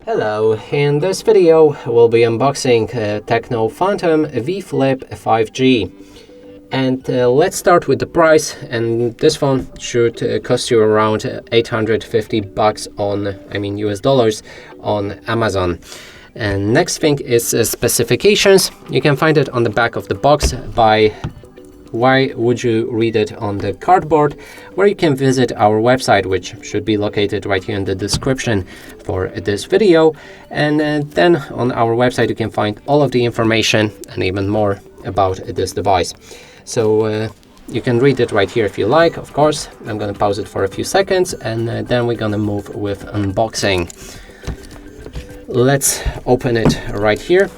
Hello, in this video we'll be unboxing Tecno Phantom V Flip 5G. And let's start with the price, and this phone should cost you around 850 bucks US dollars on Amazon. And next thing is specifications. You can find it on the back of the box by why would you read it on the cardboard, where you can visit our website, which should be located right here in the description for this video. And then on our website you can find all of the information and even more about this device. So you can read it right here if you like. Of course, I'm gonna pause it for a few seconds, and then we're gonna move with unboxing. Let's open it right here.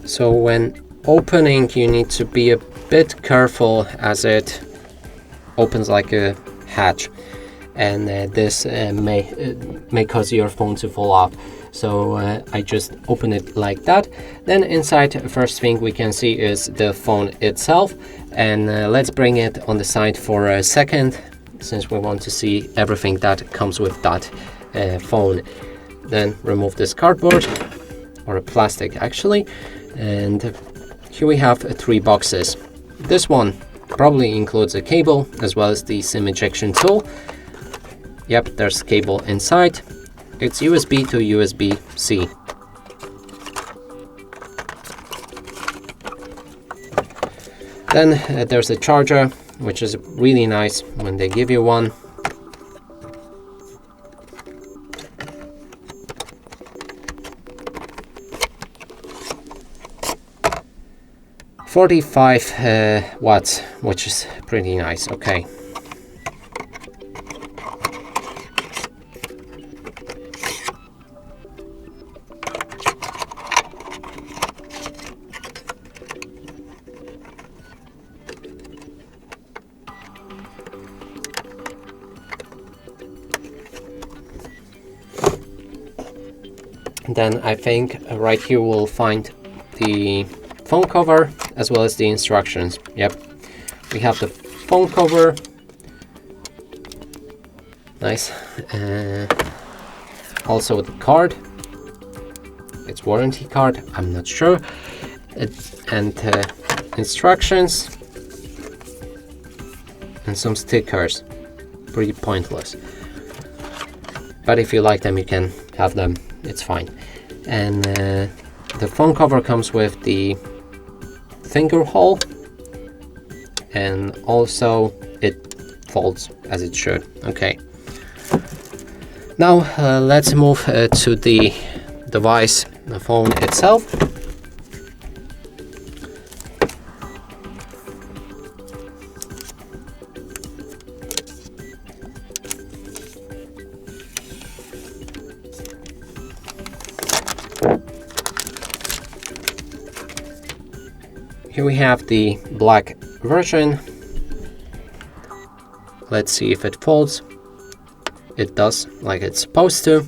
So when opening, you need to be a bit careful as it opens like a hatch, and this may cause your phone to fall off. So I just open it like that. Then inside, first thing we can see is the phone itself, and let's bring it on the side for a second, since we want to see everything that comes with that phone. Then remove this cardboard, or a plastic actually. And here we have 3 boxes. This one probably includes a cable as well as the SIM ejection tool. Yep, there's cable inside. It's USB to USB-C. Then there's a charger, which is really nice when they give you one. – 45 watts, which is pretty nice. Okay. Then I think right here we'll find the phone cover as well as the instructions. Yep, we have the phone cover. Nice. Also the card. It's warranty card, I'm not sure. And instructions and some stickers. Pretty pointless, but if you like them you can have them, it's fine. And the phone cover comes with the finger hole, and also it folds as it should. Okay, now let's move to the device, the phone itself. Here we have the black version. Let's see if it folds. It does, like it's supposed to.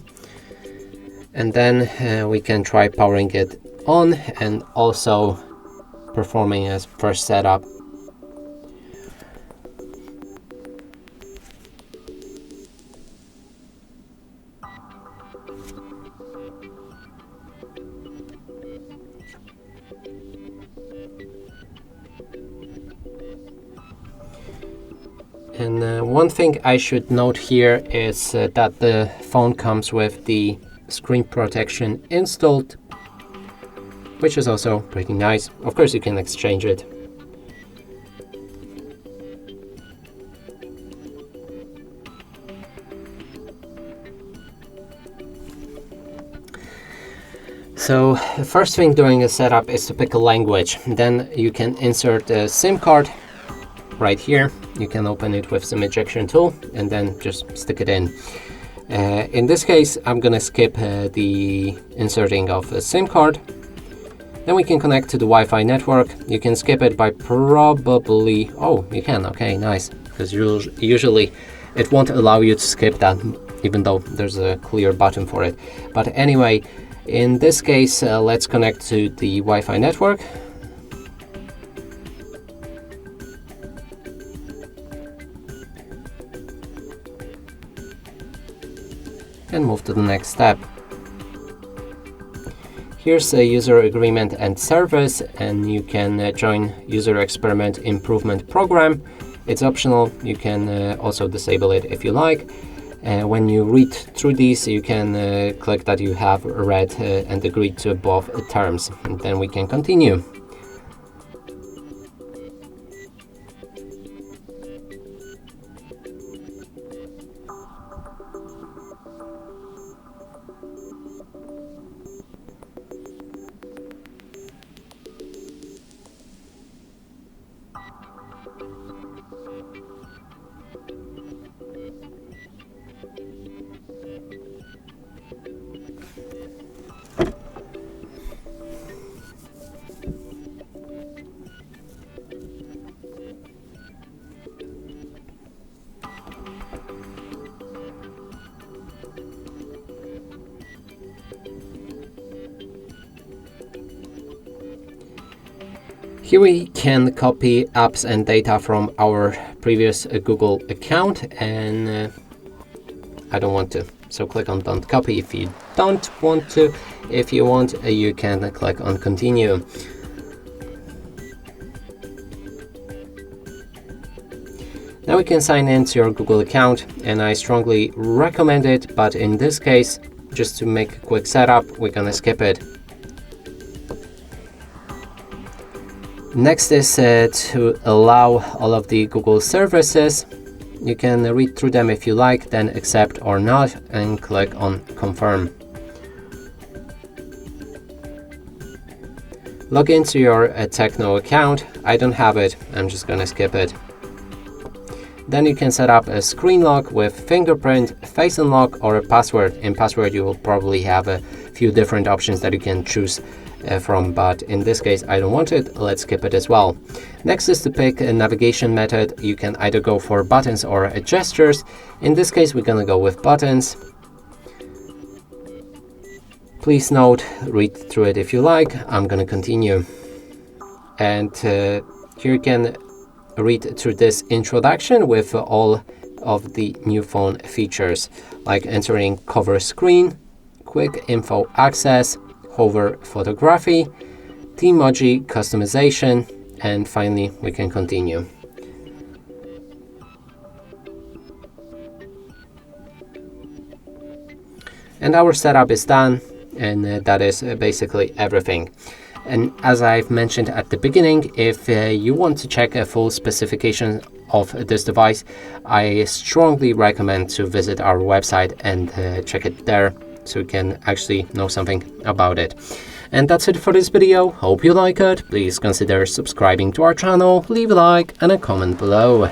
And then we can try powering it on and also performing a first setup. And one thing I should note here is that the phone comes with the screen protection installed, which is also pretty nice. Of course you can exchange it. So the first thing during a setup is to pick a language. Then you can insert a SIM card right here. You can open it with SIM ejection tool and then just stick it in. In this case, I'm gonna skip the inserting of a SIM card. Then we can connect to the Wi-Fi network. You can skip it by probably, oh, you can, okay, nice. Because usually it won't allow you to skip that, even though there's a clear button for it. But anyway, in this case, let's connect to the Wi-Fi network. and move to the next step. Here's a user agreement and service, and you can join user experiment improvement program. It's optional. You can also disable it if you like. When you read through these, you can click that you have read and agreed to both terms, and then we can continue. Here we can copy apps and data from our previous Google account, and I don't want to. So click on Don't Copy if you don't want to. If you want, you can click on Continue. Now we can sign into your Google account, and I strongly recommend it, but in this case, just to make a quick setup, we're gonna skip it. Next is to allow all of the Google services. You can read through them if you like, then accept or not, and click on Confirm. Log into your Tecno account. I don't have it, I'm just gonna skip it. Then you can set up a screen lock with fingerprint, face unlock, or a password. In password you will probably have a few different options that you can choose from, but in this case I don't want it. Let's skip it as well. Next is to pick a navigation method. You can either go for buttons or gestures. In this case we're gonna go with buttons. Please note, read through it if you like. I'm gonna continue. And here you can read through this introduction with all of the new phone features, like entering cover screen, quick info access, hover photography, T-emoji customization, and finally we can continue. And our setup is done, and that is basically everything. And as I've mentioned at the beginning, if you want to check a full specification of this device, I strongly recommend to visit our website and check it there, so you can actually know something about it. And that's it for this video. Hope you like it. Please consider subscribing to our channel, leave a like and a comment below.